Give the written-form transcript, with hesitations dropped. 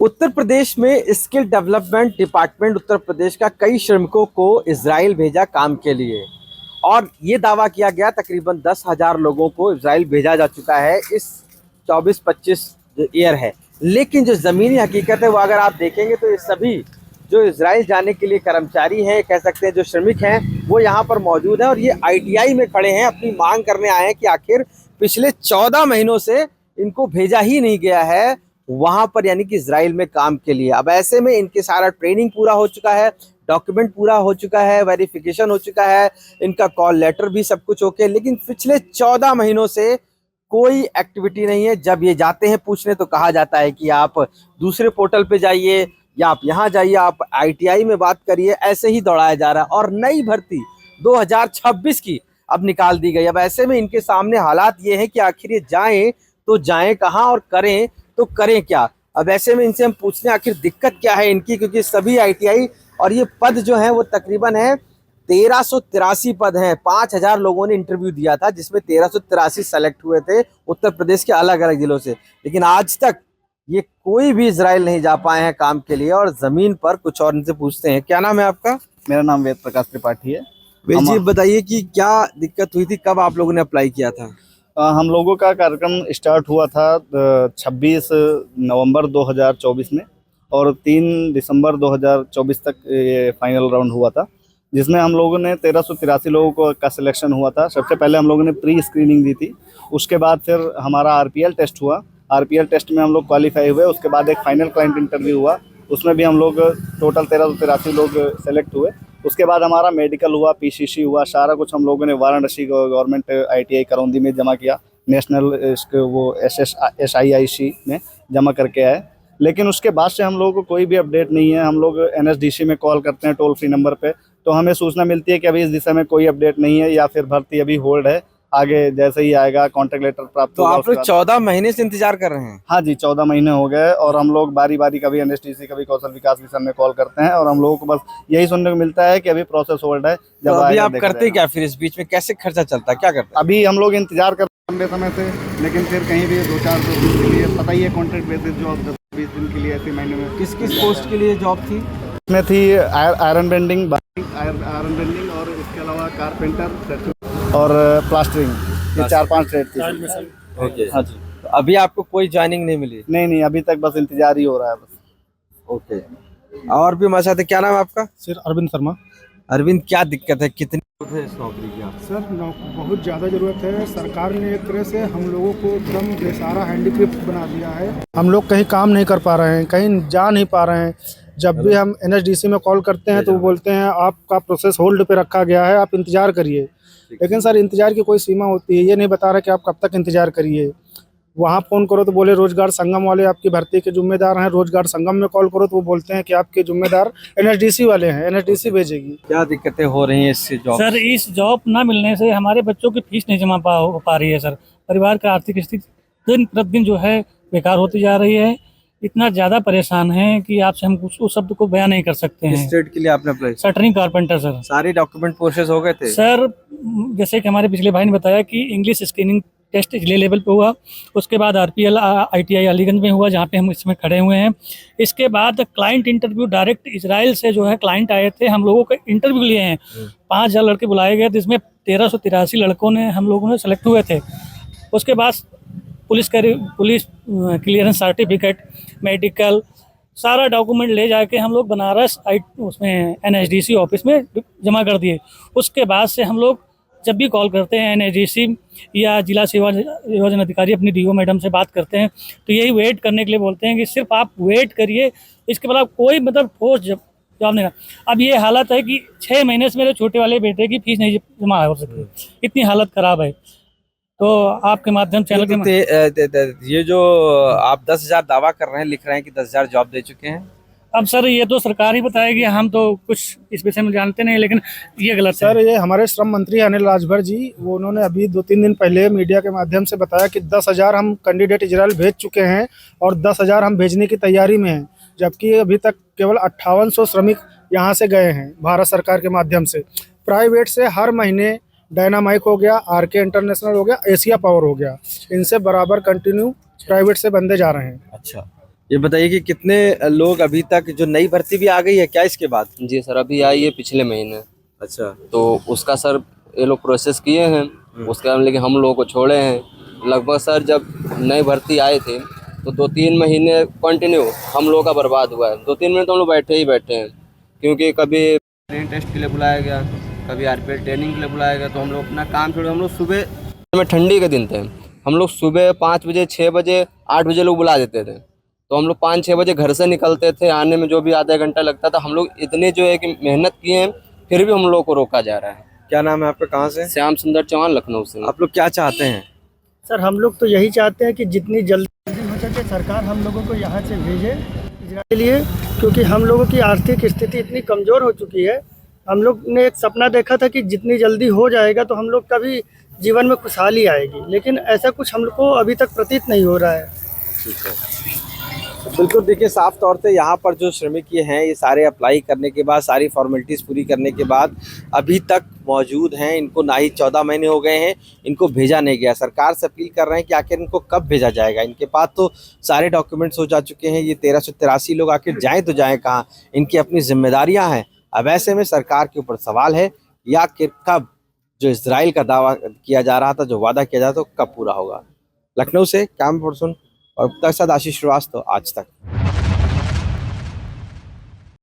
उत्तर प्रदेश में skill development department Uttar Pradesh का कई श्रमिकों को इजराइल भेजा काम के लिए। और ये दावा किया गया तकरीबन 10,000 लोगों को इजराइल भेजा जा चुका है इस 24-25 जो ईयर है। लेकिन जो ज़मीनी हकीकत है वो अगर आप देखेंगे तो ये सभी जो इजराइल जाने के लिए कर्मचारी हैं, कह सकते हैं जो श्रमिक हैं, वो यहाँ पर मौजूद हैं और ये ITI में खड़े हैं, अपनी मांग करने आए हैं कि आखिर पिछले 14 महीनों से इनको भेजा ही नहीं गया है वहां पर, यानी कि इजराइल में काम के लिए। अब ऐसे में इनके सारा ट्रेनिंग पूरा हो चुका है, डॉक्यूमेंट पूरा हो चुका है, वेरिफिकेशन हो चुका है, इनका कॉल लेटर भी सब कुछ ओके, लेकिन पिछले 14 महीनों से कोई एक्टिविटी नहीं है। जब ये जाते हैं पूछने तो कहा जाता है कि आप दूसरे पोर्टल पे जाइए या आप यहाँ जाइए, आप ITI में बात करिए, ऐसे ही दौड़ाया जा रहा है। और नई भर्ती 2026 की अब निकाल दी गई। अब ऐसे में इनके सामने हालात ये है कि आखिर ये जाएं तो जाएं कहाँ और करें तो करें क्या। अब ऐसे में इनसे हम पूछते हैं आखिर दिक्कत क्या है इनकी, क्योंकि सभी ITI और ये पद जो है वो तकरीबन है 1383 पद हैं। 5,000 लोगों ने इंटरव्यू दिया था जिसमें 1383 सेलेक्ट हुए थे उत्तर प्रदेश के अलग अलग जिलों से। लेकिन आज तक ये कोई भी इजराइल नहीं जा पाए हैं काम के लिए। और जमीन पर कुछ और इनसे पूछते हैं। क्या नाम है आपका? मेरा नाम वेद प्रकाश त्रिपाठी है। वेद जी, बताइए कि क्या दिक्कत हुई थी, कब आप लोगों ने अप्लाई किया था? हम लोगों का कार्यक्रम स्टार्ट हुआ था 26 नवंबर 2024 में और 3 दिसंबर 2024 तक ये फाइनल राउंड हुआ था, जिसमें हम लोगों ने 1383 लोगों का सिलेक्शन हुआ था। सबसे पहले हम लोगों ने प्री स्क्रीनिंग दी थी, उसके बाद फिर हमारा RPL टेस्ट हुआ। RPL टेस्ट में हम लोग क्वालिफाई हुए। उसके बाद एक फाइनल क्लाइंट इंटरव्यू हुआ, उसमें भी हम लोग टोटल 1383 लोग सेलेक्ट हुए। उसके बाद हमारा मेडिकल हुआ, PCC हुआ, सारा कुछ हम लोगों ने वाराणसी गवर्नमेंट ITI करौंदी में जमा किया, नेशनल वो SIIC में जमा करके आए। लेकिन उसके बाद से हम लोगों को कोई भी अपडेट नहीं है। हम लोग NSDC में कॉल करते हैं टोल फ्री नंबर पे, तो हमें सूचना मिलती है कि अभी इस दिशा में कोई अपडेट नहीं है या फिर भर्ती अभी होल्ड है, आगे जैसे ही आएगा कॉन्ट्रैक्ट लेटर प्राप्त तो होगा। आप लोग 14 महीने से इंतजार कर रहे हैं? हाँ जी, 14 महीने हो गए और हम लोग बारी बारी कभी NSDC कभी कौशल विकास मिशन में कॉल करते हैं और हम लोगों को बस यही सुनने को मिलता है कि अभी प्रोसेस होल्ड है। जब तो अभी आप करते क्या फिर इस बीच में, कैसे खर्चा चलता है, क्या करते हैं? अभी हम लोग इंतजार कर लंबे समय से, लेकिन फिर कहीं भी 2-4 दिन के लिए, पता ही है कॉन्ट्रैक्ट बेसिस जॉब 10-20 दिन के लिए ऐसे महीने में। किस किस पोस्ट के लिए जॉब थी? इसमें थी आयरन बेंडिंग और इसके अलावा कारपेंटर और प्लास्टरिंग, ये 4-5 ट्रेड थी। ओके, हाँ जी। तो अभी आपको कोई ज्वाइनिंग नहीं मिली? नहीं, अभी तक बस इंतजार ही हो रहा है बस। ओके, और भी हमारे साथ है। क्या नाम है आपका? सर अरविंद शर्मा। अरविंद, क्या दिक्कत है, कितनी जरूरत है इस नौकरी की? सर बहुत ज़्यादा ज़रूरत है। सरकार ने एक तरह से हम लोगों को एकदम बेसहारा हैंडीक्राफ्ट बना दिया है। हम लोग कहीं काम नहीं कर पा रहे हैं, कहीं जा नहीं पा रहे हैं। जब भी हम NSDC में कॉल करते हैं तो वो बोलते हैं आपका प्रोसेस होल्ड पे रखा गया है, आप इंतज़ार करिए। लेकिन सर इंतज़ार की कोई सीमा होती है, ये नहीं बता रहा कि आप कब तक इंतज़ार करिए। वहाँ फ़ोन करो तो बोले रोजगार संगम वाले आपकी भर्ती के जिम्मेदार हैं। रोजगार संगम में कॉल करो तो वो बोलते हैं कि आपके जिम्मेदार NSDC वाले हैं, NSDC भेजेगी। क्या दिक्कतें हो रही हैं इससे जॉब? सर इस जॉब ना मिलने से हमारे बच्चों की फीस नहीं जमा हो पा रही है सर। परिवार का आर्थिक स्थिति दिन प्रतिदिन जो है बेकार होती जा रही है। इतना ज़्यादा परेशान है कि आपसे हम कुछ उस शब्द को बयान नहीं कर सकते किस हैं। ट्रेड के लिए आपने अप्लाई? Shuttering carpenter sir. सारे डॉक्यूमेंट प्रोसेस हो गए थे? सर जैसे कि हमारे पिछले भाई ने बताया कि इंग्लिश स्क्रीनिंग टेस्ट जिले लेवल पे हुआ, उसके बाद RPL ITI अलीगंज में हुआ जहाँ पे हम इसमें खड़े हुए हैं। इसके बाद क्लाइंट इंटरव्यू डायरेक्ट इजराइल से जो है क्लाइंट आए थे, हम लोगों के इंटरव्यू लिए हैं। 5,000 लड़के बुलाए गए, जिसमें 1383 लड़कों ने हम लोगों ने सेलेक्ट हुए थे। उसके बाद पुलिस क्लियरेंस सर्टिफिकेट, मेडिकल, सारा डॉक्यूमेंट ले जाके हम लोग बनारस उसमें NSDC ऑफिस में जमा कर दिए। उसके बाद से हम लोग जब भी कॉल करते हैं NSDC या जिला सेवा योजना अधिकारी अपनी DO मैडम से बात करते हैं तो यही वेट करने के लिए बोलते हैं कि सिर्फ आप वेट करिए, इसके बाद कोई मतलब ठोस जवाब नहीं। अब ये हालत है कि 6 महीने से मेरे छोटे वाले बेटे की फीस नहीं जमा हो सकी, इतनी हालत ख़राब है। तो आपके माध्यम चैनल के ये जो आप 10,000 दावा कर रहे हैं, लिख रहे हैं कि 10,000 जॉब दे चुके हैं। अब सर ये तो सरकार ही बताएगी, हम तो कुछ इस विषय में जानते नहीं, लेकिन ये गलत सर ये हमारे श्रम मंत्री अनिल राजभर जी, वो उन्होंने अभी 2-3 दिन पहले मीडिया के माध्यम से बताया कि 10,000 हम कैंडिडेट इजराइल भेज चुके हैं और 10,000 हम भेजने की तैयारी में हैं। जबकि अभी तक केवल 5800 श्रमिक यहाँ से गए हैं भारत सरकार के माध्यम से। प्राइवेट से हर महीने डायनामाइक हो गया, RK इंटरनेशनल हो गया, एशिया पावर हो गया, इनसे बराबर कंटिन्यू प्राइवेट से बंदे जा रहे हैं। अच्छा, ये बताइए कि कितने लोग अभी तक, जो नई भर्ती भी आ गई है क्या इसके बाद? जी सर, अभी आई है पिछले महीने, अच्छा। तो उसका सर ये लोग प्रोसेस किए हैं, उसके बाद लेकिन हम लोगों को छोड़े हैं। लगभग सर जब नए भर्ती आए थे तो 2-3 महीने कंटिन्यू हम लोगों का बर्बाद हुआ है। 2-3 महीने तो हम लोग बैठे ही बैठे हैं, क्योंकि कभी ट्रेनिंग टेस्ट के लिए बुलाया गया, कभी आरपीएल ट्रेनिंग के लिए बुलाया गया, तो हम लोग अपना काम छोड़, हम लोग सुबह में, ठंडी के दिन थे, हम लोग सुबह 5 बजे 6 बजे 8 बजे लोग बुला देते थे, तो हम लोग 5-6 बजे घर से निकलते थे, आने में जो भी आधा घंटा लगता था। हम लोग इतने जो है कि मेहनत किए हैं, फिर भी हम लोग को रोका जा रहा है। क्या नाम है आपका, कहाँ से? श्याम सुंदर चौहान, लखनऊ से। आप लोग क्या चाहते हैं? सर हम लोग तो यही चाहते हैं कि जितनी जल्दी हो सके सरकार हम लोगों को यहाँ से भेजे इजराइल के लिए, क्योंकि हम लोगों की आर्थिक स्थिति इतनी कमज़ोर हो चुकी है। हम लोग ने एक सपना देखा था कि जितनी जल्दी हो जाएगा तो हम लोग का भी जीवन में खुशहाली आएगी, लेकिन ऐसा कुछ हम लोग को अभी तक प्रतीत नहीं हो रहा है। ठीक है, तो बिल्कुल देखिए, साफ तौर पे यहाँ पर जो श्रमिक ये हैं, ये सारे अप्लाई करने के बाद, सारी फॉर्मेलिटीज़ पूरी करने के बाद अभी तक मौजूद हैं। इनको ना ही 14 महीने हो गए हैं, इनको भेजा नहीं गया। सरकार से अपील कर रहे हैं कि आखिर इनको कब भेजा जाएगा। इनके पास तो सारे डॉक्यूमेंट्स हो जा चुके हैं। ये 1383 लोग आखिर जाएँ तो जाएँ कहाँ? इनकी अपनी जिम्मेदारियाँ हैं। अब ऐसे में सरकार के ऊपर सवाल है, या आखिर कब जो इजराइल का दावा किया जा रहा था, जो वादा किया जा रहा था, कब पूरा होगा। लखनऊ से कैमरा पर्सन और साथ आशीष श्रीवास्तव, आज तक।